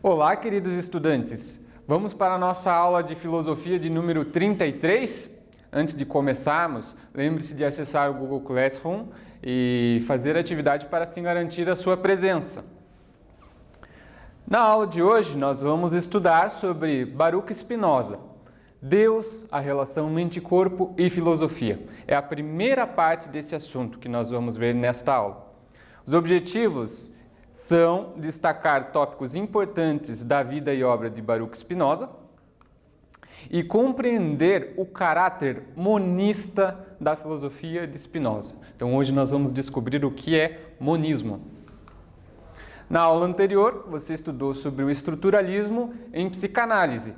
Olá, queridos estudantes! Vamos para a nossa aula de filosofia de número 33? Antes de começarmos, lembre-se de acessar o Google Classroom e fazer a atividade para assim garantir a sua presença. Na aula de hoje, nós vamos estudar sobre Baruch Spinoza, Deus, a relação mente-corpo e filosofia. É a primeira parte desse assunto que nós vamos ver nesta aula. Os objetivos são destacar tópicos importantes da vida e obra de Baruch Spinoza e compreender o caráter monista da filosofia de Spinoza. Então hoje nós vamos descobrir o que é monismo. Na aula anterior, você estudou sobre o estruturalismo em psicanálise.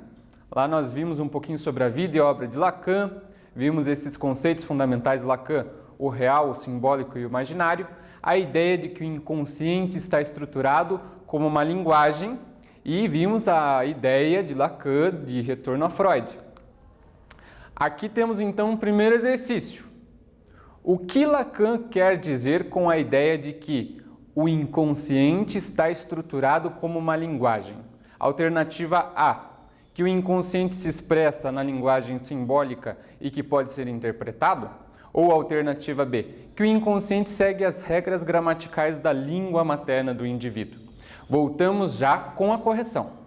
Lá nós vimos um pouquinho sobre a vida e obra de Lacan, vimos esses conceitos fundamentais de Lacan, o real, o simbólico e o imaginário, a ideia de que o inconsciente está estruturado como uma linguagem e vimos a ideia de Lacan de retorno a Freud. Aqui temos então um primeiro exercício. O que Lacan quer dizer com a ideia de que o inconsciente está estruturado como uma linguagem? Alternativa A, que o inconsciente se expressa na linguagem simbólica e que pode ser interpretado? Ou alternativa B, que o inconsciente segue as regras gramaticais da língua materna do indivíduo? Voltamos já com a correção.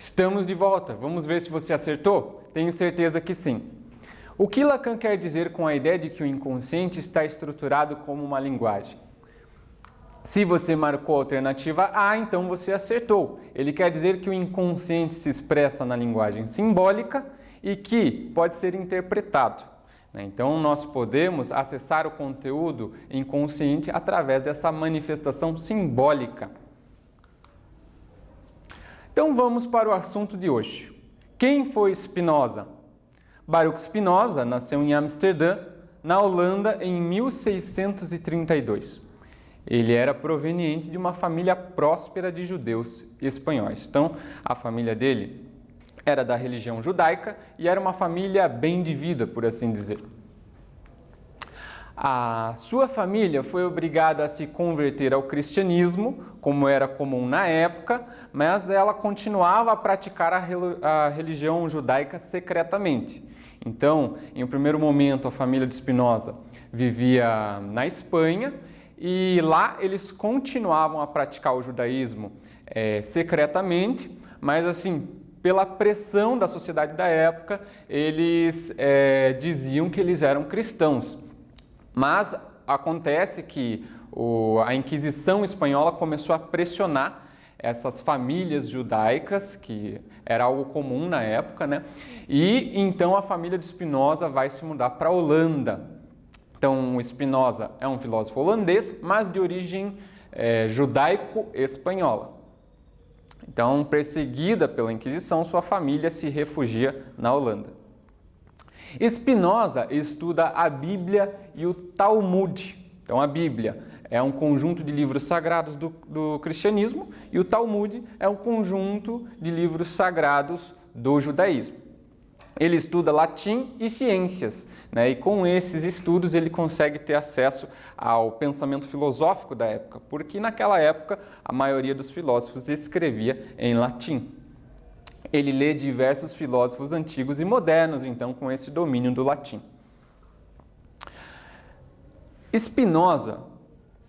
Estamos de volta. Vamos ver se você acertou? Tenho certeza que sim. O que Lacan quer dizer com a ideia de que o inconsciente está estruturado como uma linguagem? Se você marcou a alternativa A, então você acertou. Ele quer dizer que o inconsciente se expressa na linguagem simbólica e que pode ser interpretado. né? Então, nós podemos acessar o conteúdo inconsciente através dessa manifestação simbólica. Então, vamos para o assunto de hoje. Quem foi Spinoza? Baruch Spinoza nasceu em Amsterdã, na Holanda, em 1632. Ele era proveniente de uma família próspera de judeus espanhóis. Então, a família dele era da religião judaica e era uma família bem de vida, por assim dizer. A sua família foi obrigada a se converter ao cristianismo, como era comum na época, mas ela continuava a praticar a religião judaica secretamente. Então, em um primeiro momento, a família de Spinoza vivia na Espanha e lá eles continuavam a praticar o judaísmo secretamente, mas assim, pela pressão da sociedade da época, eles diziam que eles eram cristãos. Mas acontece que a Inquisição espanhola começou a pressionar essas famílias judaicas, que era algo comum na época, né? E então a família de Spinoza vai se mudar para a Holanda. Então, o Spinoza é um filósofo holandês, mas de origem judaico-espanhola. Então, perseguida pela Inquisição, sua família se refugia na Holanda. Spinoza estuda a Bíblia e o Talmud. Então, a Bíblia é um conjunto de livros sagrados do cristianismo e o Talmud é um conjunto de livros sagrados do judaísmo. Ele estuda latim e ciências, né? E com esses estudos ele consegue ter acesso ao pensamento filosófico da época, porque naquela época a maioria dos filósofos escrevia em latim. Ele lê diversos filósofos antigos e modernos, então, com esse domínio do latim. Spinoza,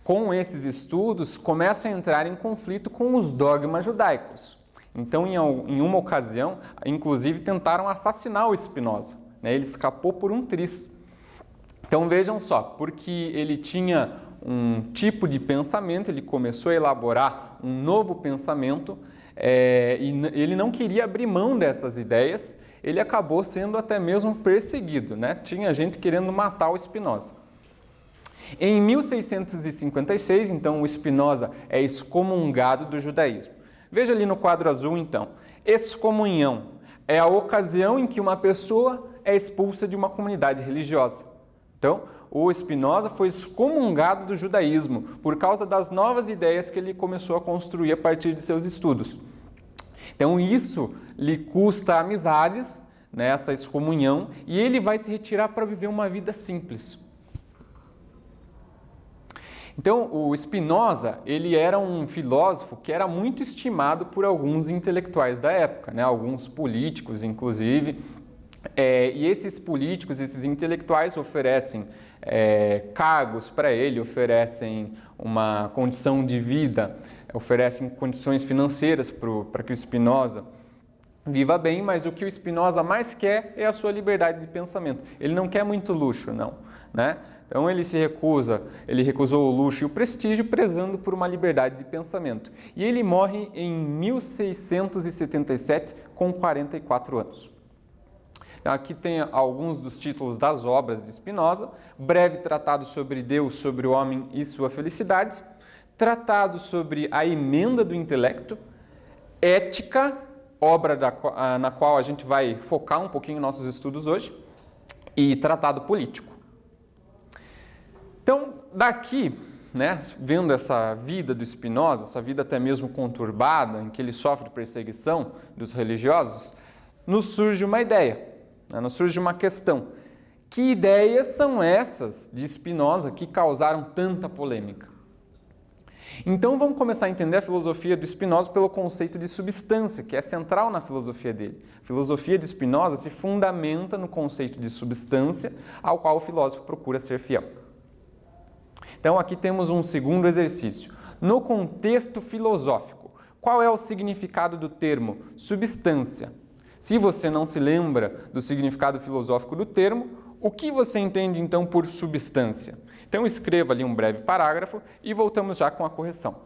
com esses estudos, começa a entrar em conflito com os dogmas judaicos. Então, em uma ocasião, inclusive, tentaram assassinar o Spinoza, né? Ele escapou por um triz. Então, vejam só, porque ele tinha um tipo de pensamento, ele começou a elaborar um novo pensamento, e ele não queria abrir mão dessas ideias, ele acabou sendo até mesmo perseguido, né? Tinha gente querendo matar o Spinoza. Em 1656, então, o Spinoza é excomungado do judaísmo. Veja ali no quadro azul, então. Excomunhão é a ocasião em que uma pessoa é expulsa de uma comunidade religiosa. Então, o Spinoza foi excomungado do judaísmo por causa das novas ideias que ele começou a construir a partir de seus estudos. Então, isso lhe custa amizades, né, essa excomunhão, e ele vai se retirar para viver uma vida simples. Então, o Spinoza, ele era um filósofo que era muito estimado por alguns intelectuais da época, né? Alguns políticos, inclusive. E esses políticos, esses intelectuais oferecem cargos para ele, oferecem uma condição de vida, oferecem condições financeiras para que o Spinoza viva bem, mas o que o Spinoza mais quer é a sua liberdade de pensamento. Ele não quer muito luxo, não, né? Então ele recusou o luxo e o prestígio, prezando por uma liberdade de pensamento. E ele morre em 1677 com 44 anos. Então, aqui tem alguns dos títulos das obras de Spinoza: breve tratado sobre Deus, sobre o homem e sua felicidade, tratado sobre a emenda do intelecto, ética, obra na qual a gente vai focar um pouquinho nossos estudos hoje, e tratado político. Então, daqui, né, vendo essa vida do Spinoza, essa vida até mesmo conturbada, em que ele sofre perseguição dos religiosos, nos surge uma ideia, né, nos surge uma questão. Que ideias são essas de Spinoza que causaram tanta polêmica? Então, vamos começar a entender a filosofia do Spinoza pelo conceito de substância, que é central na filosofia dele. A filosofia de Spinoza se fundamenta no conceito de substância, ao qual o filósofo procura ser fiel. Então, aqui temos um segundo exercício. No contexto filosófico, qual é o significado do termo substância? Se você não se lembra do significado filosófico do termo, o que você entende então por substância? Então, escreva ali um breve parágrafo e voltamos já com a correção.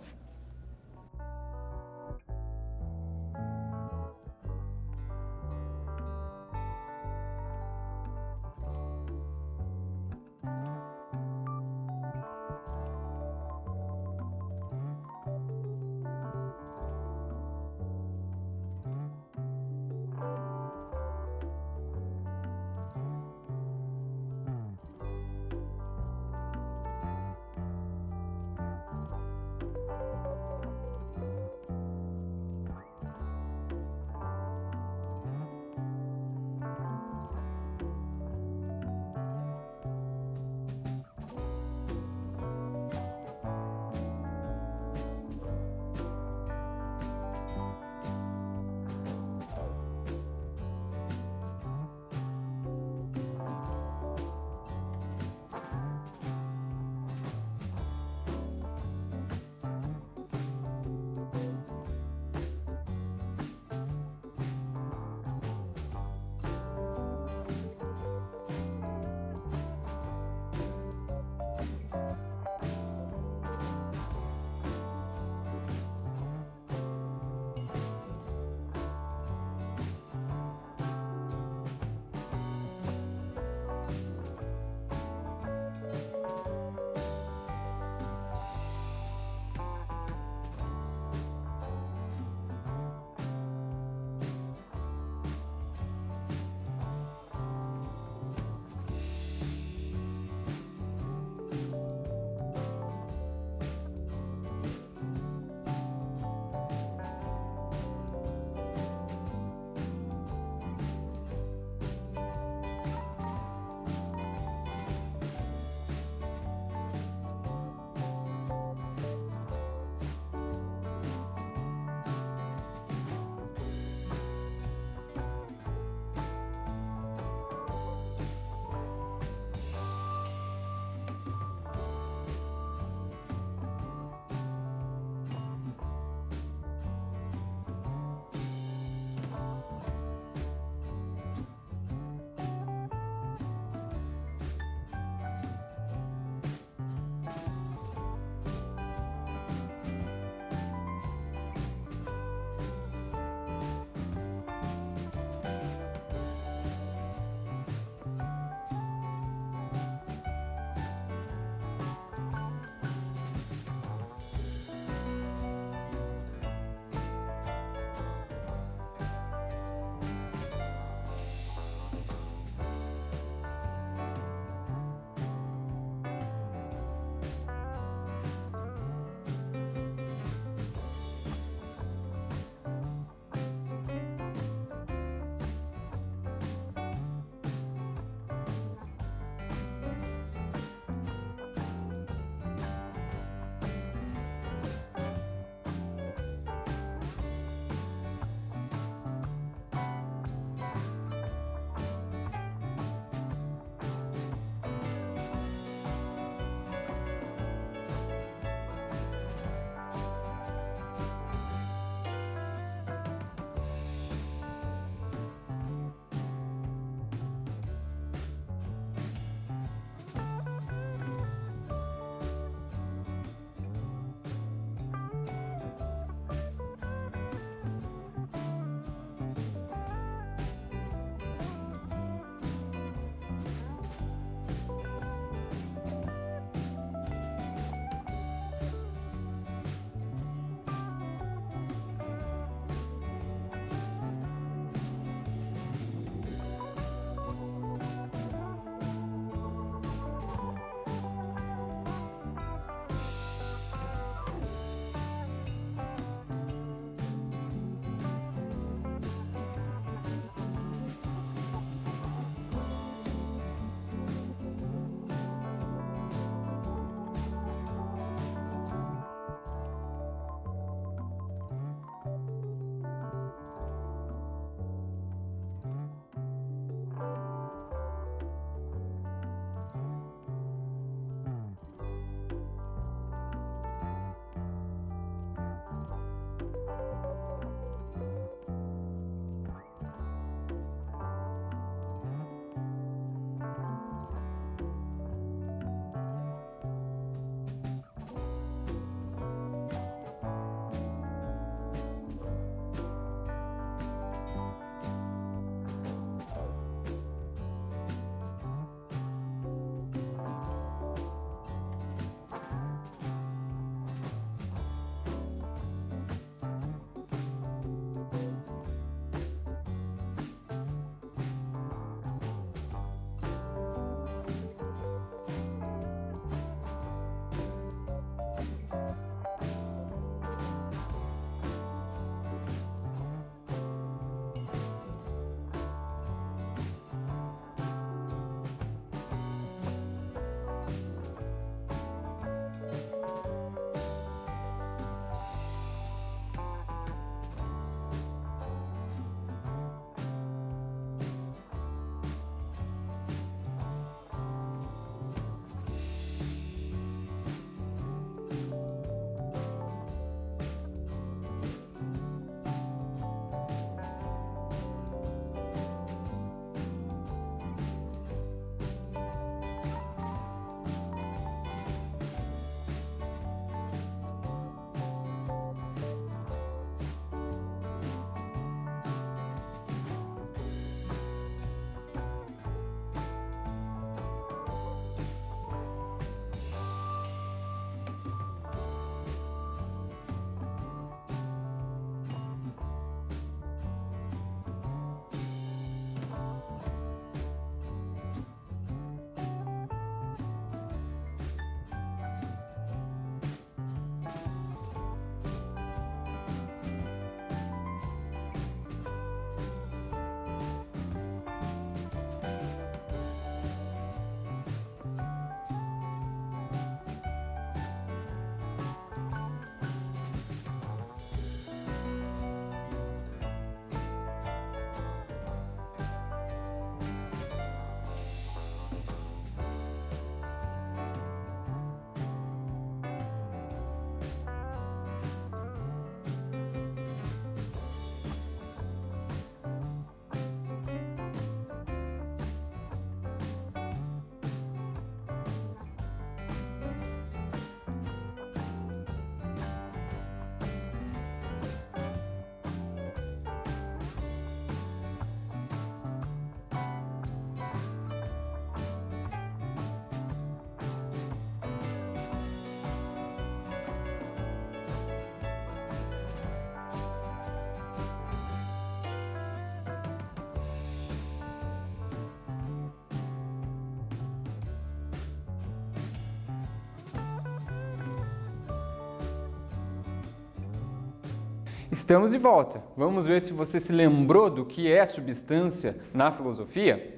Estamos de volta. Vamos ver se você se lembrou do que é substância na filosofia?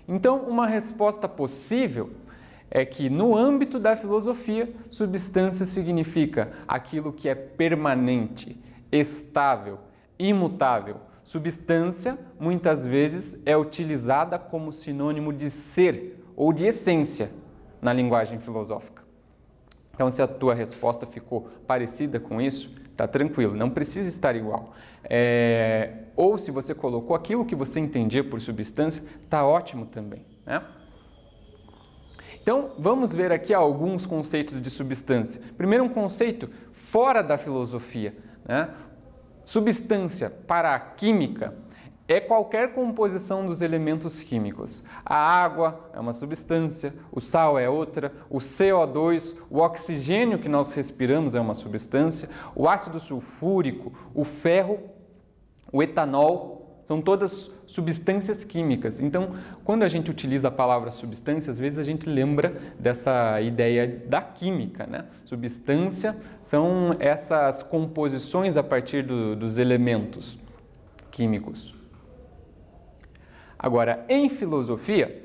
Então, uma resposta possível é que, no âmbito da filosofia, substância significa aquilo que é permanente, estável, imutável. Substância, muitas vezes, é utilizada como sinônimo de ser ou de essência na linguagem filosófica. Então, se a tua resposta ficou parecida com isso, tá tranquilo, não precisa estar igual. Ou se você colocou aquilo que você entendia por substância, tá ótimo também, né? Então, vamos ver aqui alguns conceitos de substância. Primeiro, um conceito fora da filosofia, né? Substância, para a química, é qualquer composição dos elementos químicos. A água é uma substância, o sal é outra, o CO2, o oxigênio que nós respiramos é uma substância, o ácido sulfúrico, o ferro, o etanol, são todas substâncias químicas. Então, quando a gente utiliza a palavra substância, às vezes a gente lembra dessa ideia da química, né? Substância são essas composições a partir dos elementos químicos. Agora, em filosofia,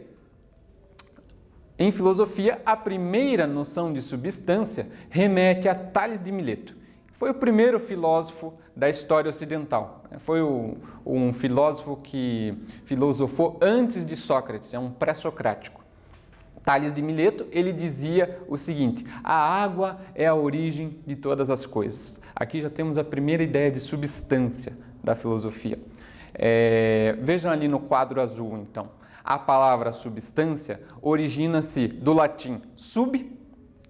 a primeira noção de substância remete a Tales de Mileto. Foi o primeiro filósofo da história ocidental. Foi um filósofo que filosofou antes de Sócrates, é um pré-socrático. Tales de Mileto, ele dizia o seguinte: a água é a origem de todas as coisas. Aqui já temos a primeira ideia de substância da filosofia. Vejam ali no quadro azul, então. A palavra substância origina-se do latim sub,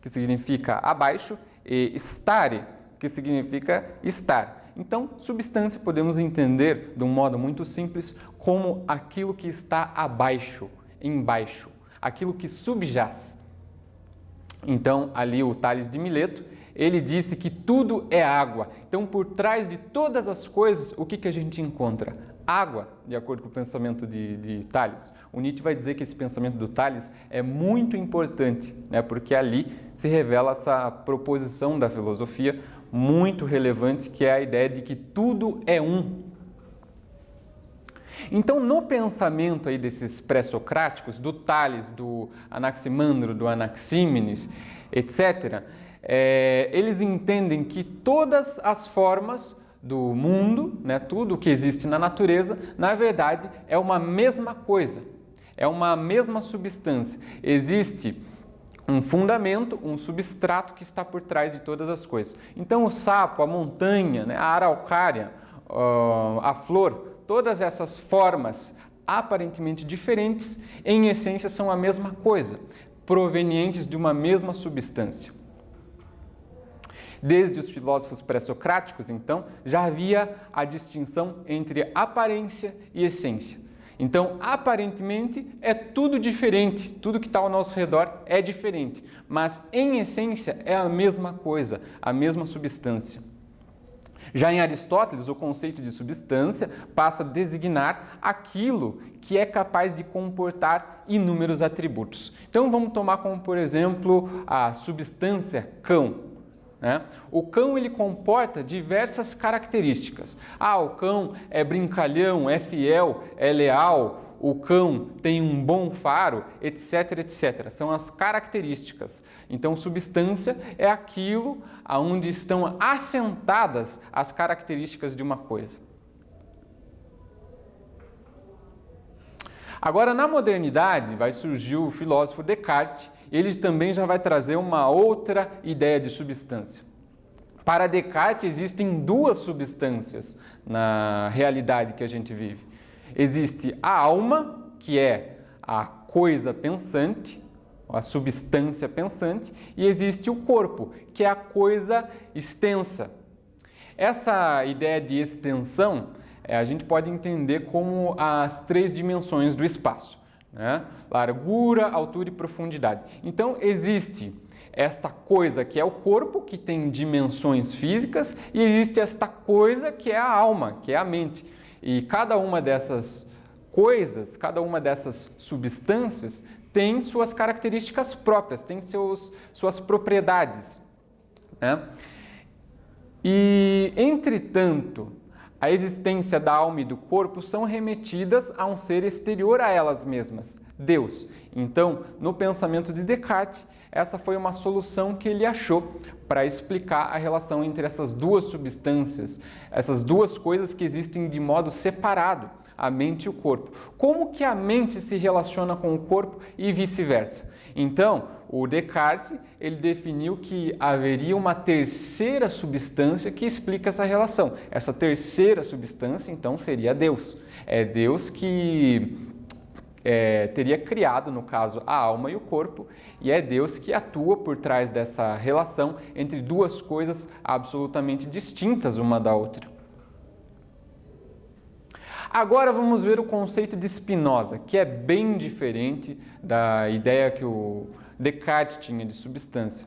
que significa abaixo, e stare, que significa estar. Então, substância podemos entender, de um modo muito simples, como aquilo que está abaixo, embaixo, aquilo que subjaz. Então, ali o Tales de Mileto, ele disse que tudo é água. Então, por trás de todas as coisas, o que a gente encontra? Água, de acordo com o pensamento de Tales. O Nietzsche vai dizer que esse pensamento do Tales é muito importante, né? Porque ali se revela essa proposição da filosofia muito relevante, que é a ideia de que tudo é um. Então, no pensamento aí desses pré-socráticos, do Tales, do Anaximandro, do Anaxímenes, etc., eles entendem que todas as formas do mundo, né, tudo que existe na natureza, na verdade é uma mesma coisa, é uma mesma substância. Existe um fundamento, um substrato que está por trás de todas as coisas. Então o sapo, a montanha, né, a araucária, a flor, todas essas formas aparentemente diferentes, em essência são a mesma coisa, provenientes de uma mesma substância. Desde os filósofos pré-socráticos, então, já havia a distinção entre aparência e essência. Então, aparentemente, é tudo diferente, tudo que está ao nosso redor é diferente, mas, em essência, é a mesma coisa, a mesma substância. Já em Aristóteles, o conceito de substância passa a designar aquilo que é capaz de comportar inúmeros atributos. Então, vamos tomar como, por exemplo, a substância cão. O cão, ele comporta diversas características. O cão é brincalhão, é fiel, é leal, o cão tem um bom faro, etc, etc. São as características. Então, substância é aquilo onde estão assentadas as características de uma coisa. Agora, na modernidade, vai surgir o filósofo Descartes. Ele também já vai trazer uma outra ideia de substância. Para Descartes, existem duas substâncias na realidade que a gente vive. Existe a alma, que é a coisa pensante, a substância pensante, e existe o corpo, que é a coisa extensa. Essa ideia de extensão, a gente pode entender como as três dimensões do espaço. Largura, altura e profundidade. Então, existe esta coisa que é o corpo, que tem dimensões físicas, e existe esta coisa que é a alma, que é a mente. E cada uma dessas coisas, cada uma dessas substâncias tem suas características próprias, tem suas propriedades. E, entretanto, a existência da alma e do corpo são remetidas a um ser exterior a elas mesmas, Deus. Então, no pensamento de Descartes, essa foi uma solução que ele achou para explicar a relação entre essas duas substâncias, essas duas coisas que existem de modo separado, a mente e o corpo. Como que a mente se relaciona com o corpo e vice-versa? Então, o Descartes, ele definiu que haveria uma terceira substância que explica essa relação. Essa terceira substância, então, seria Deus. É Deus que teria criado, no caso, a alma e o corpo, e é Deus que atua por trás dessa relação entre duas coisas absolutamente distintas uma da outra. Agora vamos ver o conceito de Spinoza, que é bem diferente da ideia que o Descartes tinha de substância.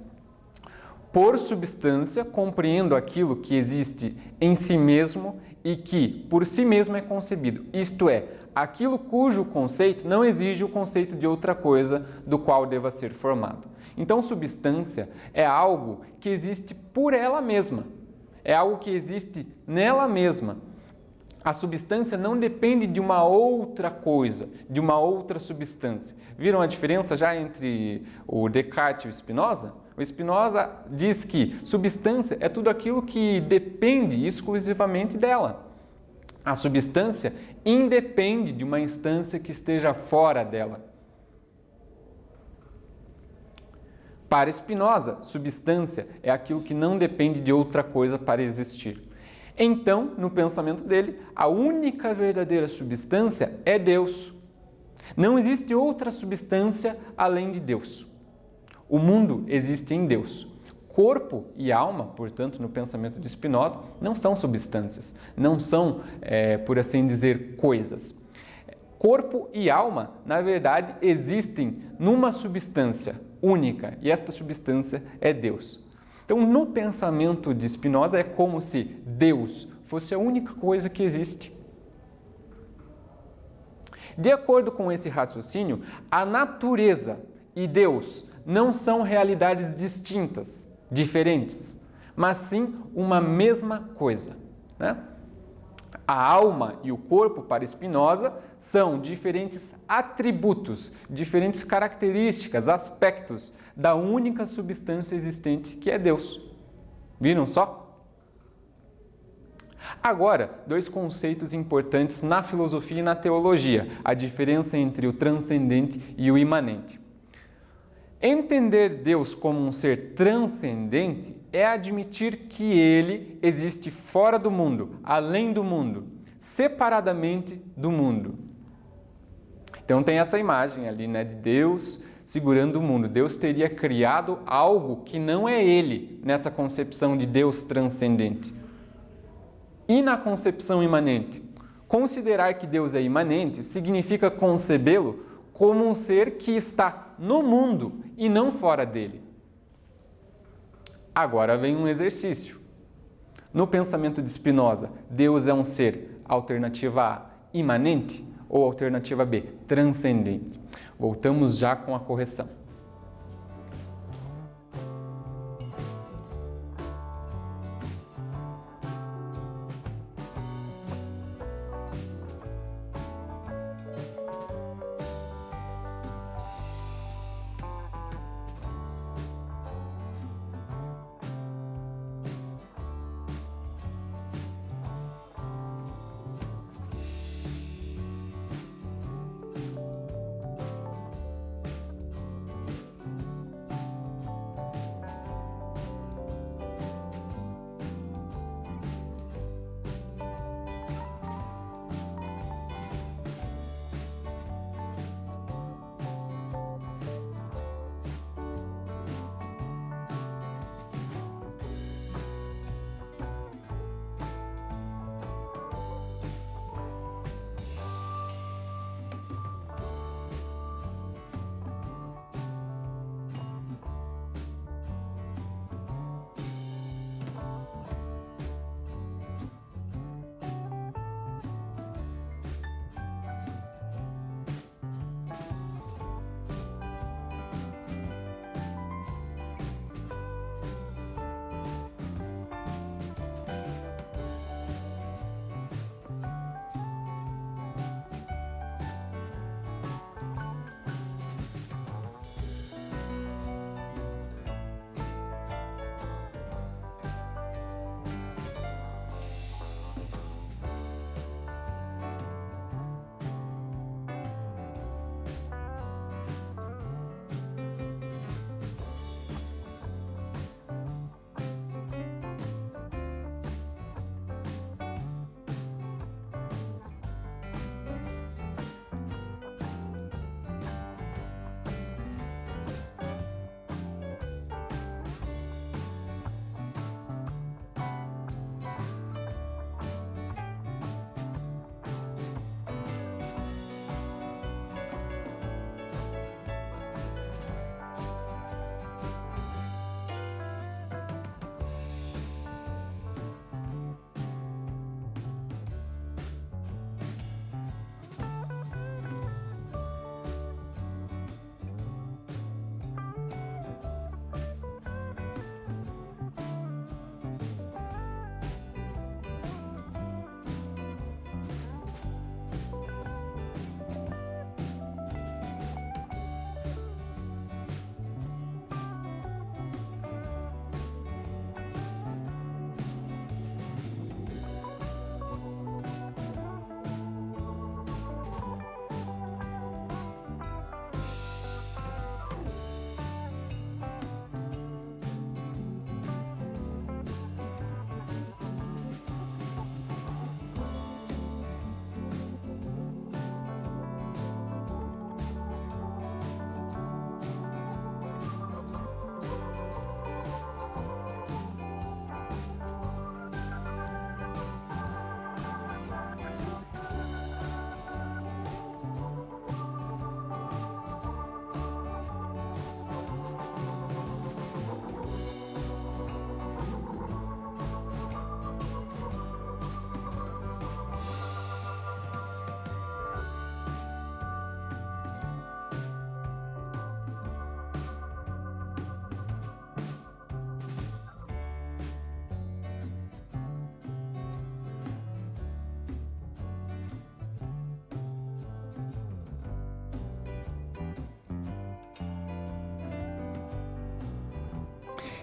Por substância, compreendo aquilo que existe em si mesmo e que, por si mesmo, é concebido. Isto é, aquilo cujo conceito não exige o conceito de outra coisa do qual deva ser formado. Então, substância é algo que existe por ela mesma. É algo que existe nela mesma. A substância não depende de uma outra coisa, de uma outra substância. Viram a diferença já entre o Descartes e o Spinoza? O Spinoza diz que substância é tudo aquilo que depende exclusivamente dela. A substância independe de uma instância que esteja fora dela. Para Spinoza, substância é aquilo que não depende de outra coisa para existir. Então, no pensamento dele, a única verdadeira substância é Deus. Não existe outra substância além de Deus. O mundo existe em Deus. Corpo e alma, portanto, no pensamento de Spinoza, não são substâncias, não são, por assim dizer, coisas. Corpo e alma, na verdade, existem numa substância única, e esta substância é Deus. Então, no pensamento de Spinoza, é como se Deus fosse a única coisa que existe. De acordo com esse raciocínio, a natureza e Deus não são realidades distintas, diferentes, mas sim uma mesma coisa, né? A alma e o corpo, para Spinoza, são diferentes atributos, diferentes características, aspectos da única substância existente, que é Deus. Viram só? Agora, dois conceitos importantes na filosofia e na teologia, a diferença entre o transcendente e o imanente. Entender Deus como um ser transcendente é admitir que ele existe fora do mundo, além do mundo, separadamente do mundo. Então tem essa imagem ali, né, de Deus segurando o mundo. Deus teria criado algo que não é ele nessa concepção de Deus transcendente. E na concepção imanente? Considerar que Deus é imanente significa concebê-lo como um ser que está no mundo e não fora dele. Agora vem um exercício. No pensamento de Spinoza, Deus é um ser, alternativa A, imanente, ou alternativa B, transcendente. Voltamos já com a correção.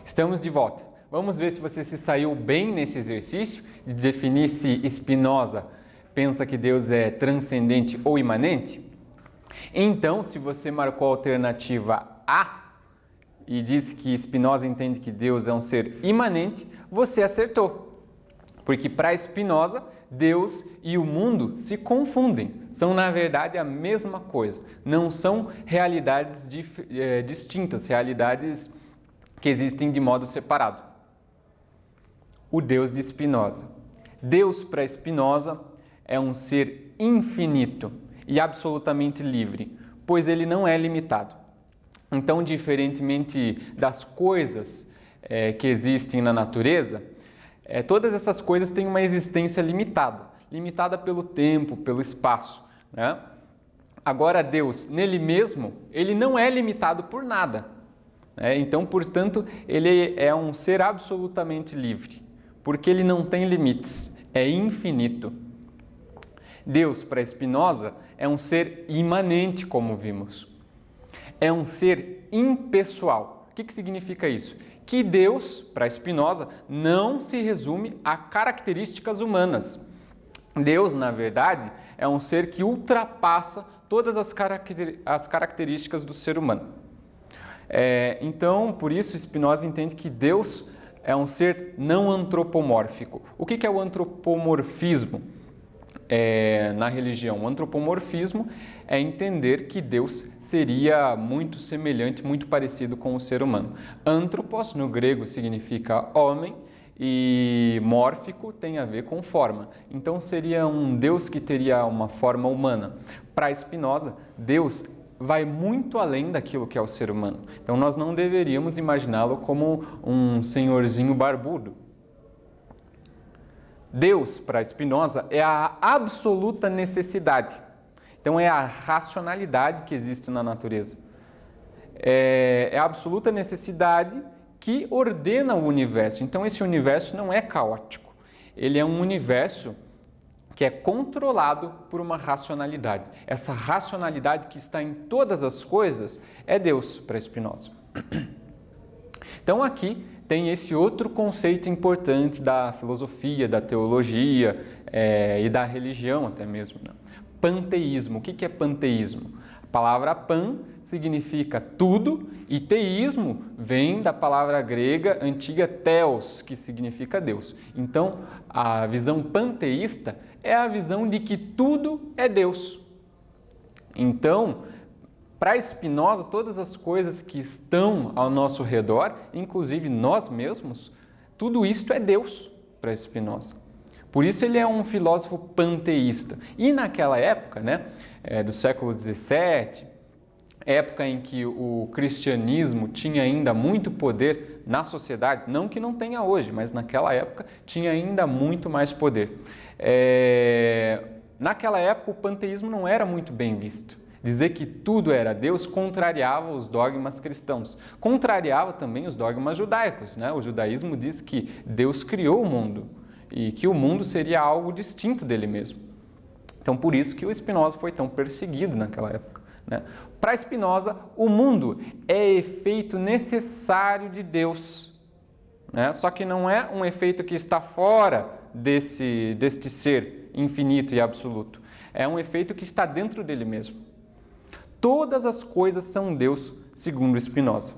Estamos de volta. Vamos ver se você se saiu bem nesse exercício de definir se Spinoza pensa que Deus é transcendente ou imanente? Então, se você marcou a alternativa A e disse que Spinoza entende que Deus é um ser imanente, você acertou. Porque para Spinoza, Deus e o mundo se confundem. São, na verdade, a mesma coisa. Não são realidades distintas, realidades que existem de modo separado. O Deus de Spinoza. Deus para Spinoza é um ser infinito e absolutamente livre, pois ele não é limitado. Então, diferentemente das coisas que existem na natureza, todas essas coisas têm uma existência limitada pelo tempo, pelo espaço, né? Agora, Deus, nele mesmo, ele não é limitado por nada, né? Então, portanto, ele é um ser absolutamente livre, porque ele não tem limites, é infinito. Deus, para Spinoza, é um ser imanente, como vimos. É um ser impessoal. O que significa isso? Que Deus, para Spinoza, não se resume a características humanas. Deus, na verdade, é um ser que ultrapassa todas as características do ser humano. Então, por isso, Spinoza entende que Deus é um ser não antropomórfico. O que é o antropomorfismo na religião? O antropomorfismo é entender que Deus seria muito semelhante, muito parecido com o ser humano. Antropos, no grego, significa homem e mórfico tem a ver com forma. Então, seria um Deus que teria uma forma humana. Para Spinoza, Deus vai muito além daquilo que é o ser humano. Então, nós não deveríamos imaginá-lo como um senhorzinho barbudo. Deus, para Spinoza, é a absoluta necessidade. Então, é a racionalidade que existe na natureza. É a absoluta necessidade que ordena o universo. Então, esse universo não é caótico. Ele é um universo que é controlado por uma racionalidade. Essa racionalidade que está em todas as coisas é Deus, para Spinoza. Então, aqui tem esse outro conceito importante da filosofia, da teologia e da religião até mesmo, né? Panteísmo. O que é panteísmo? A palavra pan significa tudo e teísmo vem da palavra grega antiga theos, que significa Deus. Então, a visão panteísta é a visão de que tudo é Deus. Então, para Spinoza, todas as coisas que estão ao nosso redor, inclusive nós mesmos, tudo isto é Deus para Spinoza. Por isso ele é um filósofo panteísta. E naquela época, né, do século XVII, época em que o cristianismo tinha ainda muito poder na sociedade, não que não tenha hoje, mas naquela época tinha ainda muito mais poder. Naquela época o panteísmo não era muito bem visto. Dizer que tudo era Deus contrariava os dogmas cristãos, contrariava também os dogmas judaicos, né? O judaísmo diz que Deus criou o mundo e que o mundo seria algo distinto dele mesmo. Então, por isso que o Spinoza foi tão perseguido naquela época, né? Para Spinoza, o mundo é efeito necessário de Deus, né? Só que não é um efeito que está fora deste ser infinito e absoluto. É um efeito que está dentro dele mesmo. Todas as coisas são Deus, segundo Spinoza.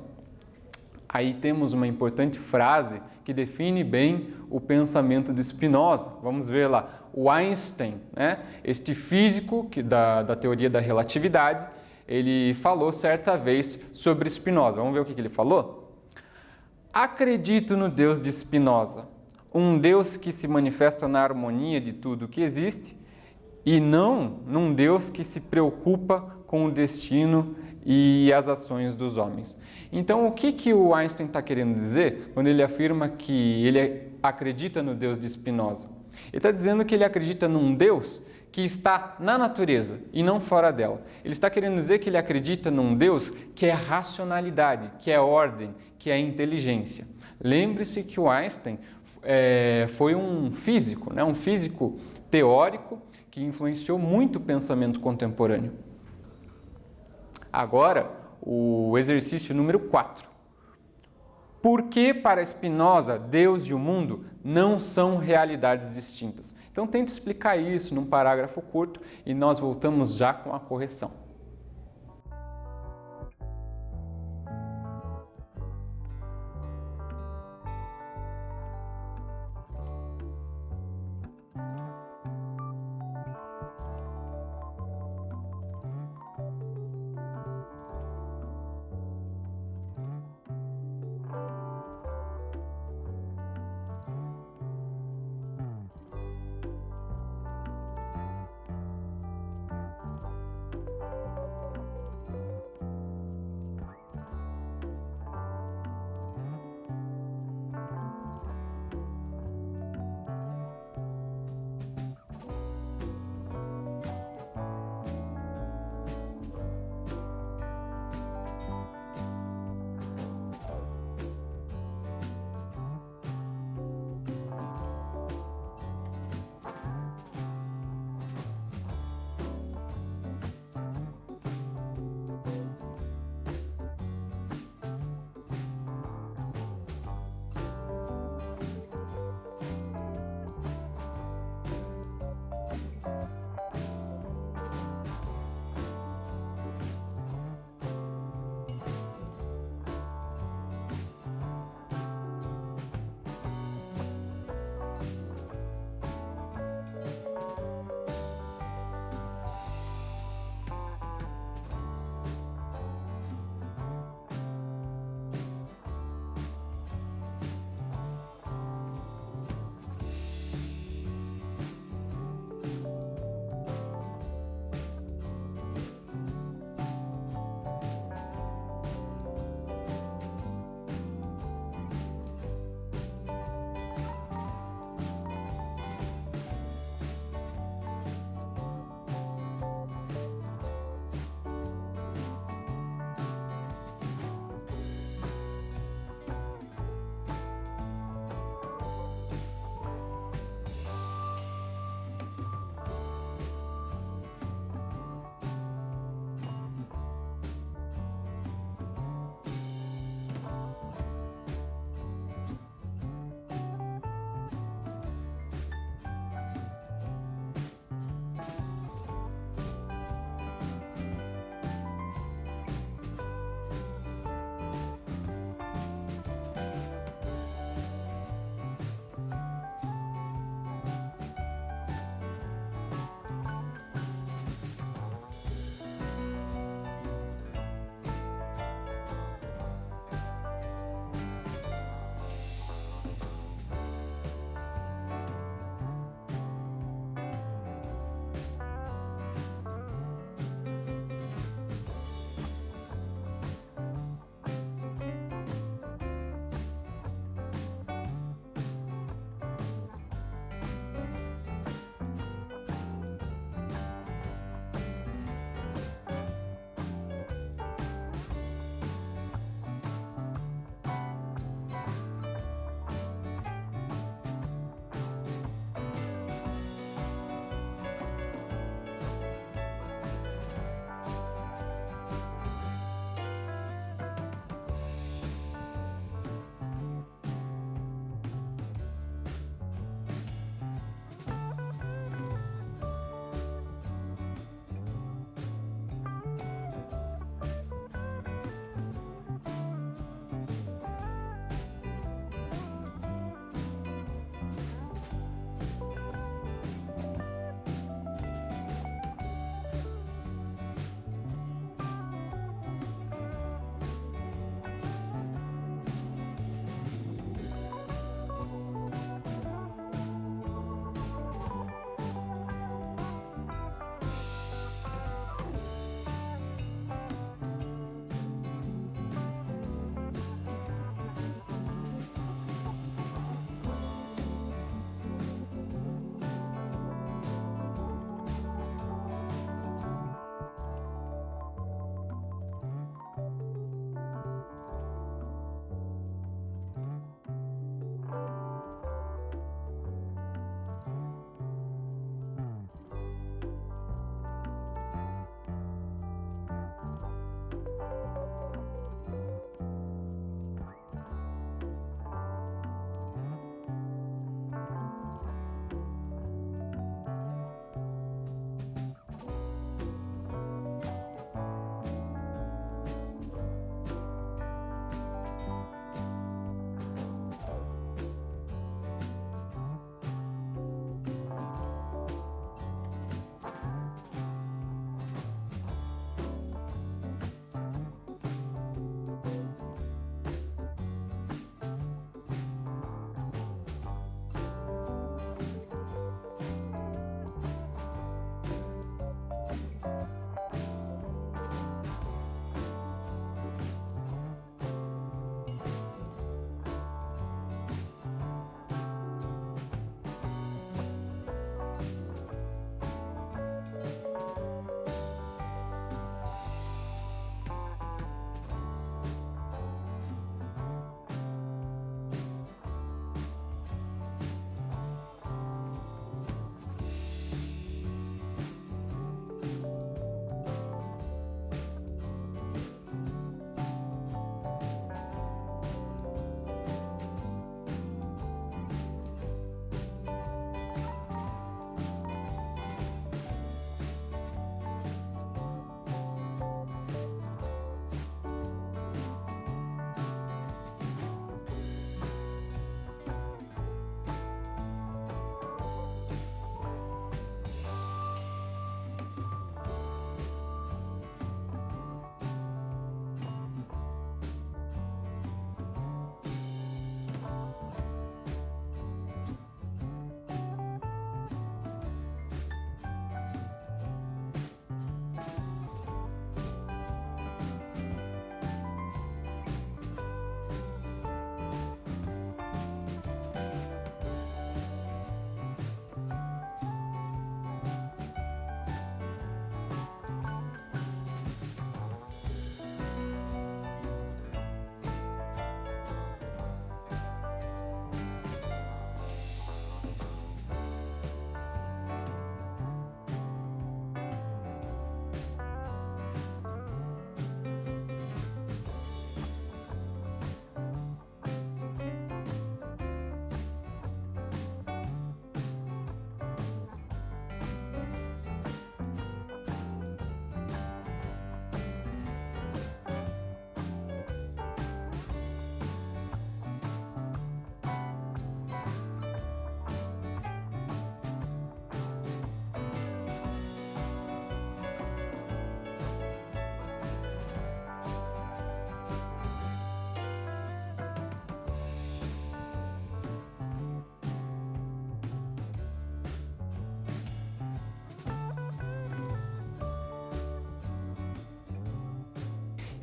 Aí temos uma importante frase que define bem o pensamento de Spinoza. Vamos ver lá. O Einstein, né, este físico da teoria da relatividade, ele falou certa vez sobre Spinoza. Vamos ver o que ele falou? Acredito no Deus de Spinoza, um Deus que se manifesta na harmonia de tudo que existe e não num Deus que se preocupa com o destino e as ações dos homens. Então, o que o Einstein está querendo dizer quando ele afirma que ele acredita no Deus de Spinoza? Ele está dizendo que ele acredita num Deus que está na natureza e não fora dela. Ele está querendo dizer que ele acredita num Deus que é racionalidade, que é ordem, que é inteligência. Lembre-se que o Einstein foi um físico, né? Um físico teórico que influenciou muito o pensamento contemporâneo. Agora, o exercício número 4. Por que para Spinoza Deus e o mundo não são realidades distintas? Então tente explicar isso num parágrafo curto e nós voltamos já com a correção.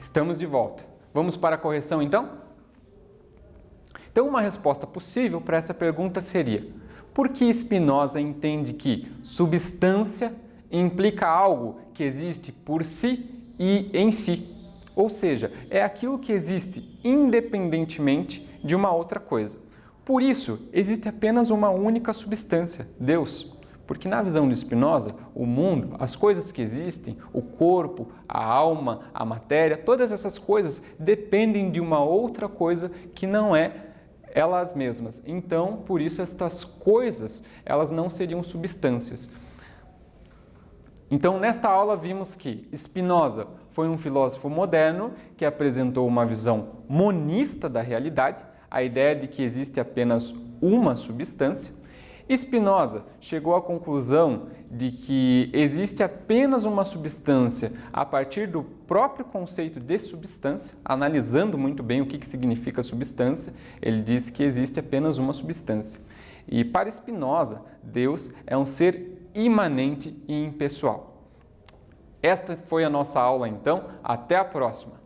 Estamos de volta. Vamos para a correção então? Então, uma resposta possível para essa pergunta seria: por que Spinoza entende que substância implica algo que existe por si e em si? Ou seja, é aquilo que existe independentemente de uma outra coisa. Por isso, existe apenas uma única substância, Deus. Porque na visão de Spinoza, o mundo, as coisas que existem, o corpo, a alma, a matéria, todas essas coisas dependem de uma outra coisa que não é elas mesmas. Então, por isso estas coisas, elas não seriam substâncias. Então, nesta aula vimos que Spinoza foi um filósofo moderno que apresentou uma visão monista da realidade, a ideia de que existe apenas uma substância. Spinoza chegou à conclusão de que existe apenas uma substância a partir do próprio conceito de substância, analisando muito bem o que significa substância, ele disse que existe apenas uma substância. E para Spinoza, Deus é um ser imanente e impessoal. Esta foi a nossa aula então, até a próxima!